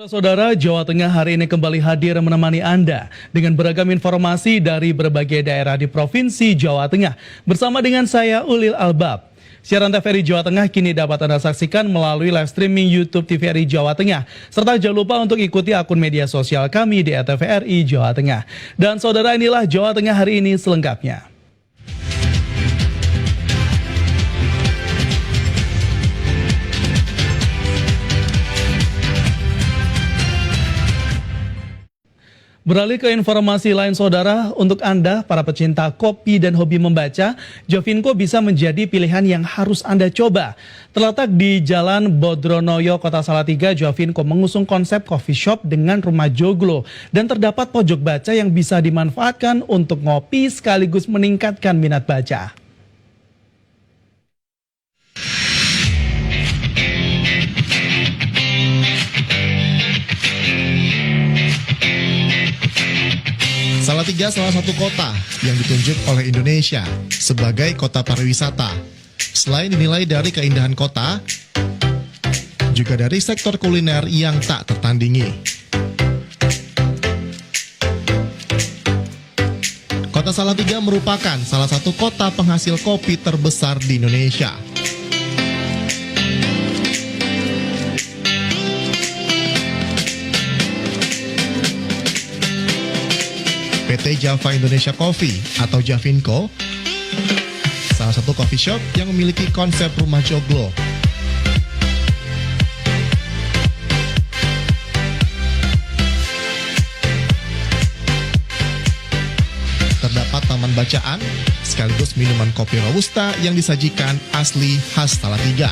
Saudara-saudara, Jawa Tengah hari ini kembali hadir menemani Anda dengan beragam informasi dari berbagai daerah di Provinsi Jawa Tengah. Bersama dengan saya, Ulil Albab. Siaran TVRI Jawa Tengah kini dapat Anda saksikan melalui live streaming YouTube TVRI Jawa Tengah. Serta jangan lupa untuk ikuti akun media sosial kami di @tvri Jawa Tengah. Dan saudara, inilah Jawa Tengah hari ini selengkapnya. Beralih ke informasi lain saudara, untuk Anda para pecinta kopi dan hobi membaca, Jovinko bisa menjadi pilihan yang harus Anda coba. Terletak di Jalan Bodronoyo, Kota Salatiga, Jovinko mengusung konsep coffee shop dengan rumah joglo dan terdapat pojok baca yang bisa dimanfaatkan untuk ngopi sekaligus meningkatkan minat baca. Salatiga salah satu kota yang ditunjuk oleh Indonesia sebagai kota pariwisata. Selain dinilai dari keindahan kota, juga dari sektor kuliner yang tak tertandingi. Kota Salatiga merupakan salah satu kota penghasil kopi terbesar di Indonesia. PT Java Indonesia Coffee atau Jovinko, salah satu coffee shop yang memiliki konsep rumah joglo. Terdapat taman bacaan, sekaligus minuman kopi robusta yang disajikan asli khas Salatiga.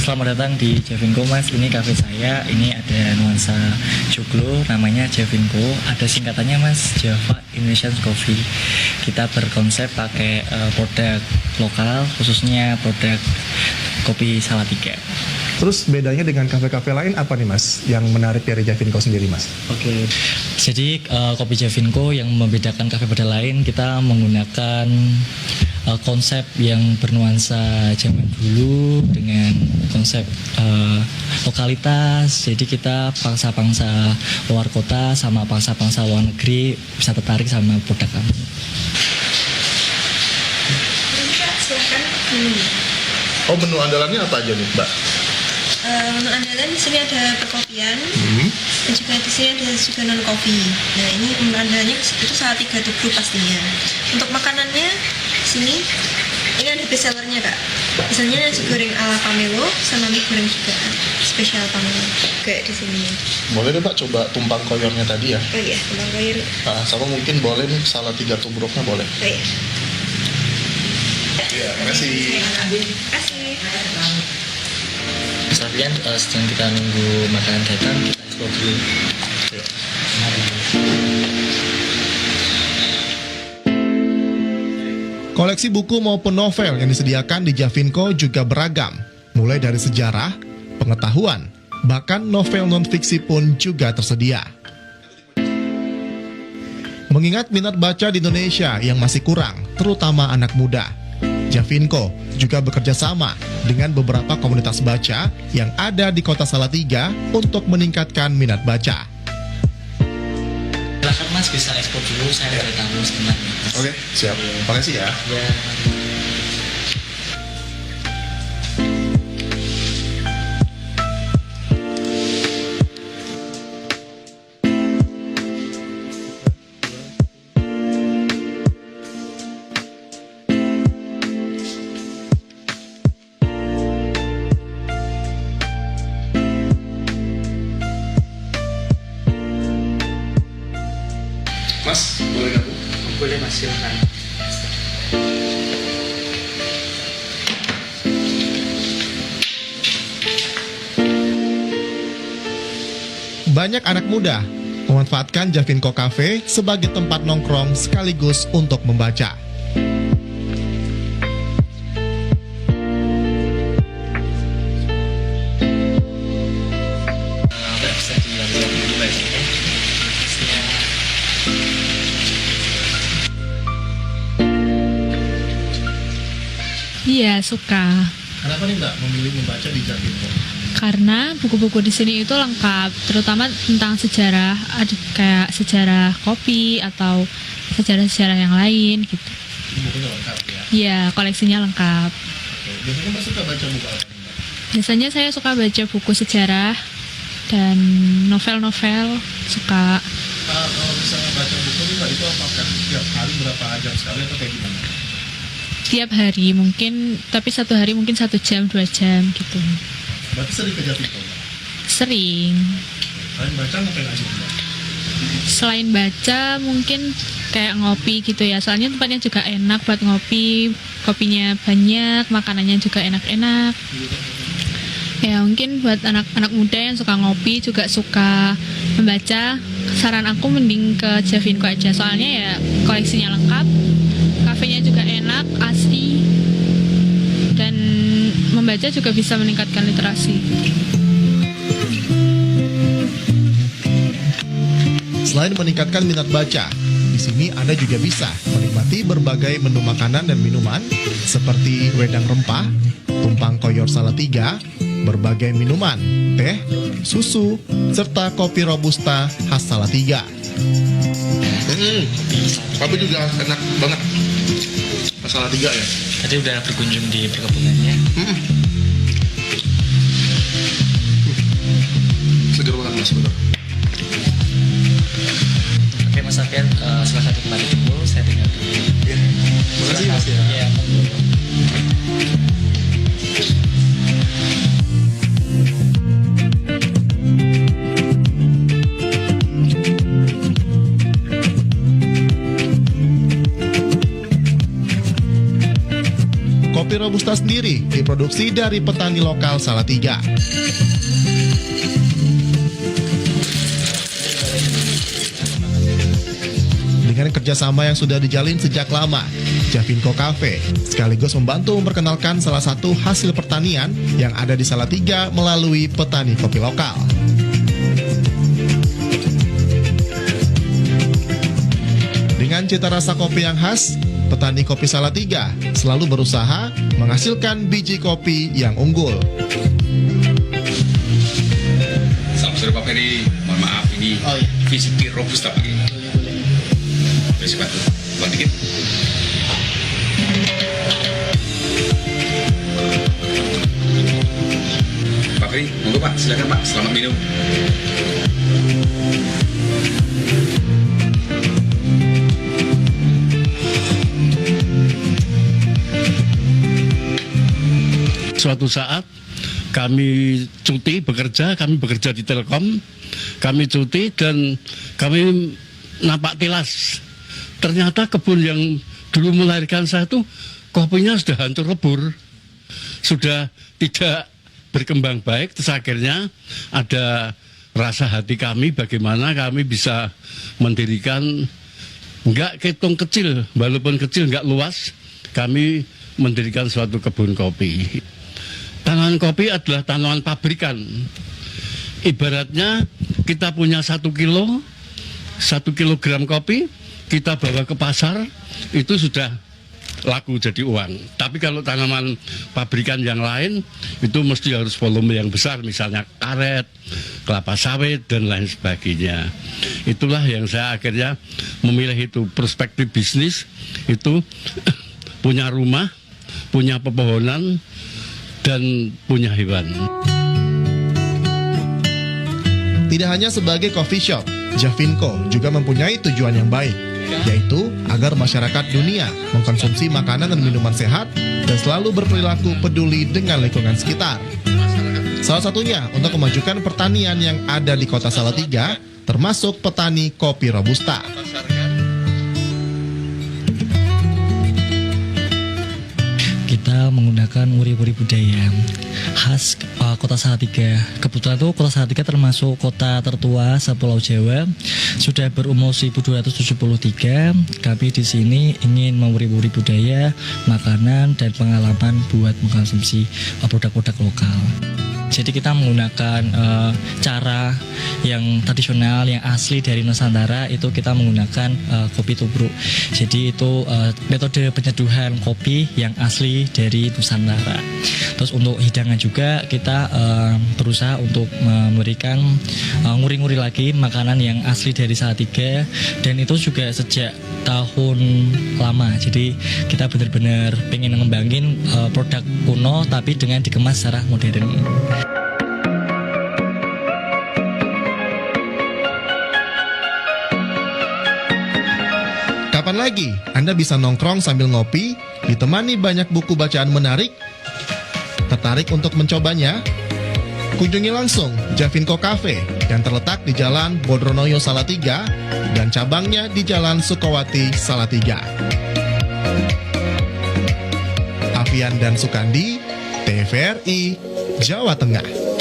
Selamat datang di Jovinko Mas, ini kafe saya, ini ada nuansa joglo, namanya Jovinko, ada singkatannya Mas, Java Indonesian Coffee. Kita berkonsep pakai produk lokal, khususnya produk kopi Salatiga. Terus bedanya dengan kafe-kafe lain apa nih Mas, yang menarik dari Jovinko sendiri Mas? Oke, jadi kopi Jovinko yang membedakan kafe pada lain, kita menggunakan konsep yang bernuansa zaman dulu dengan konsep lokalitas. Jadi kita pangsa-pangsa luar kota sama pangsa-pangsa luar negeri bisa tertarik sama produk kami. Oh, menu andalannya apa aja nih Mbak? Menu andalan di sini ada perkopian, dan juga di sini ada juga non kopi. Nah ini menu andalannya itu Salatiga Tubruk pastinya. Untuk makanannya di sini ini ada best sellernya kak. Misalnya nasi goreng ala Pamelo sama mie goreng juga spesial Pamelo kayak di sini. Boleh deh Mbak coba tumpang koyornya tadi ya? Oh iya, tumpang koyor. Sama mungkin boleh nih Salatiga Tubruknya boleh. Oh iya. Iya, makasih. Kasih. Sekalian sedang kita nunggu makanan datang, kita ekspor dulu. Koleksi buku maupun novel yang disediakan di Jovinko juga beragam, mulai dari sejarah, pengetahuan, bahkan novel non-fiksi pun juga tersedia. Mengingat minat baca di Indonesia yang masih kurang, terutama anak muda, Jovinko juga bekerja sama dengan beberapa komunitas baca yang ada di kota Salatiga untuk meningkatkan minat baca. Silakan Mas, bisa ekspor dulu, saya ada tamu sebenarnya. Oke, siap. Makasih ya. Ya. Mas, silakan. Banyak anak muda memanfaatkan Javinko Cafe sebagai tempat nongkrong sekaligus untuk membaca. Bisa dilakukan dulu bacanya. Iya, suka. Kenapa nih Mbak memilih membaca di Javinko? Karena buku-buku di sini itu lengkap, terutama tentang sejarah, ada kayak sejarah kopi atau sejarah-sejarah yang lain gitu. Bukunya lengkap ya? Iya, koleksinya lengkap. Biasanya Mbak suka baca buku apa? Biasanya saya suka baca buku sejarah dan novel-novel, suka. Kalau misalnya baca buku nih Mbak, itu apakah setiap hari berapa jam sekali atau kayak gimana? Tiap hari mungkin, tapi satu hari mungkin 1 jam, 2 jam gitu. Berarti sering ke Javinko Mbak? Sering. Kalian baca ngapain aja Mbak? Selain baca mungkin kayak ngopi gitu ya, soalnya tempatnya juga enak buat ngopi, kopinya banyak, makanannya juga enak-enak. Ya mungkin buat anak-anak muda yang suka ngopi juga suka membaca, saran aku mending ke Javinko aja, soalnya ya koleksinya lengkap, kafenya juga enak, asri, dan membaca juga bisa meningkatkan literasi. Selain meningkatkan minat baca, di sini Anda juga bisa menikmati berbagai menu makanan dan minuman seperti wedang rempah, tumpang koyor Salatiga, berbagai minuman, teh, susu, serta kopi robusta khas Salatiga. Tapi juga enak banget. Masalah 3 ya. Tadi udah berkunjung di perkebunannya. Segar banget Mas, bener. Oke Mas Alfian, silakan ditemani dulu, saya tinggal dulu. Iya. Makasih Mas ya. Iya, monggo. Kopi robusta sendiri diproduksi dari petani lokal Salatiga. Dengan kerjasama yang sudah dijalin sejak lama, Javinko Cafe sekaligus membantu memperkenalkan salah satu hasil pertanian yang ada di Salatiga melalui petani kopi lokal. Dengan cita rasa kopi yang khas, petani kopi Salatiga selalu berusaha menghasilkan biji kopi yang unggul. Salam sore Pak Ferry, mohon maaf ini VCP Robusta pagi ini. Terima kasih Pak, buat dikit. Pak Ferry, monggo Pak, silakan Pak, selamat minum. Suatu saat kami cuti bekerja, kami bekerja di Telkom, kami cuti dan kami nampak tilas. Ternyata kebun yang dulu melahirkan saya itu kopinya sudah hancur lebur, sudah tidak berkembang baik. Terus akhirnya ada rasa hati kami bagaimana kami bisa mendirikan, enggak hitung kecil, walaupun kecil enggak luas, kami mendirikan suatu kebun kopi. Tanaman kopi adalah tanaman pabrikan. Ibaratnya kita punya 1 kilogram kopi, kita bawa ke pasar, itu sudah laku jadi uang. Tapi kalau tanaman pabrikan yang lain, itu mesti harus volume yang besar, misalnya karet, kelapa sawit, dan lain sebagainya. Itulah yang saya akhirnya memilih itu, perspektif bisnis, itu punya rumah, punya pepohonan, dan punya hewan. Tidak hanya sebagai coffee shop, Javinko juga mempunyai tujuan yang baik, yaitu agar masyarakat dunia mengkonsumsi makanan dan minuman sehat dan selalu berperilaku peduli dengan lingkungan sekitar. Salah satunya untuk memajukan pertanian yang ada di kota Salatiga, termasuk petani kopi robusta. menggunakan wuri-wuri budaya khas kota Salatiga. Kebetulan tuh kota Salatiga termasuk kota tertua sepulau Jawa. Sudah berumur 1273. Kami di sini ingin mewuri-wuri budaya, makanan dan pengalaman buat mengkonsumsi produk-produk lokal. Jadi kita menggunakan cara yang tradisional, yang asli dari Nusantara, itu kita menggunakan kopi tubruk. Jadi itu metode penyeduhan kopi yang asli dari Nusantara. Terus untuk hidangan juga kita berusaha untuk memberikan nguri-nguri lagi makanan yang asli dari Salatiga, dan itu juga sejak tahun lama. Jadi kita benar-benar pengen ngembangin produk kuno tapi dengan dikemas secara modern. Kapan lagi Anda bisa nongkrong sambil ngopi, ditemani banyak buku bacaan menarik? Tertarik untuk mencobanya? Kunjungi langsung Javinko Cafe yang terletak di Jalan Bodronoyo Salatiga dan cabangnya di Jalan Sukowati Salatiga. Afian dan Sukandi, TVRI, Jawa Tengah.